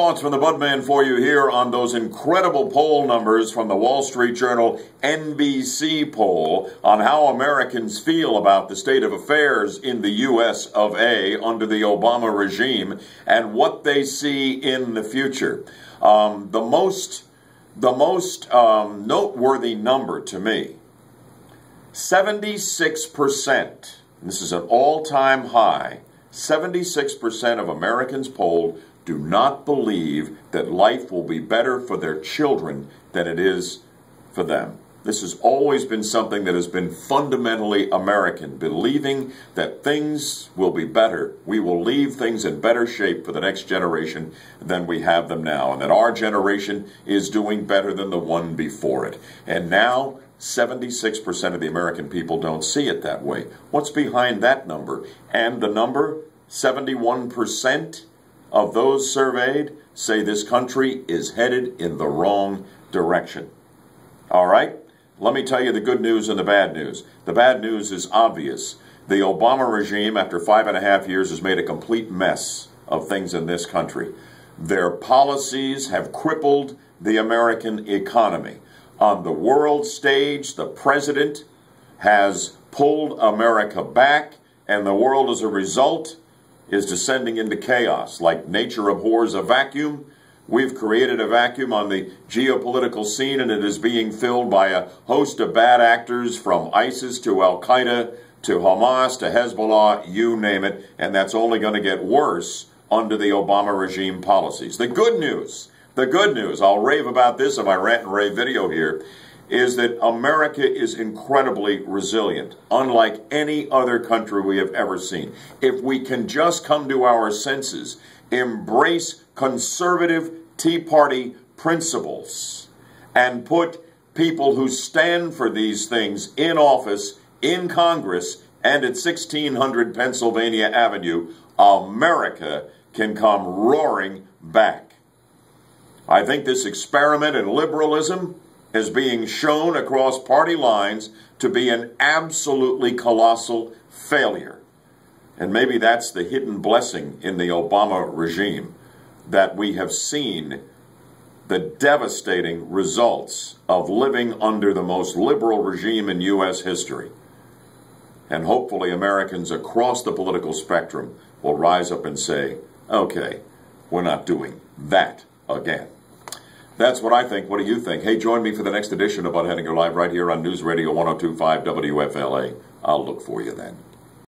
Thoughts from the Budman for you here on those incredible poll numbers from the Wall Street Journal NBC poll on how Americans feel about the state of affairs in the U.S. of A. under the Obama regime and what they see in the future. The most noteworthy number to me, 76%, this is an all-time high, 76% of Americans polled do not believe that life will be better for their children than it is for them. This has always been something that has been fundamentally American, believing that things will be better. We will leave things in better shape for the next generation than we have them now, and that our generation is doing better than the one before it. And now, 76% of the American people don't see it that way. What's behind that number? And the number, 71%? Of those surveyed say this country is headed in the wrong direction. All right? Let me tell you the good news and the bad news. The bad news is obvious. The Obama regime, after 5.5 years, has made a complete mess of things in this country. Their policies have crippled the American economy. On the world stage, the president has pulled America back, and the world, as a result, is descending into chaos. Like nature abhors a vacuum, we've created a vacuum on the geopolitical scene, and it is being filled by a host of bad actors, from ISIS to Al-Qaeda to Hamas to Hezbollah, you name it, and that's only going to get worse under the Obama regime policies. The good news, I'll rave about this in my Rant and Rave video here, is that America is incredibly resilient, unlike any other country we have ever seen. If we can just come to our senses, embrace conservative Tea Party principles, and put people who stand for these things in office, in Congress, and at 1600 Pennsylvania Avenue, America can come roaring back. I think this experiment in liberalism is being shown across party lines to be an absolutely colossal failure. And maybe that's the hidden blessing in the Obama regime, that we have seen the devastating results of living under the most liberal regime in U.S. history. And hopefully Americans across the political spectrum will rise up and say, okay, we're not doing that again. That's what I think. What do you think? Hey, join me for the next edition of Bud Henninger Live right here on News Radio 102.5 WFLA. I'll look for you then.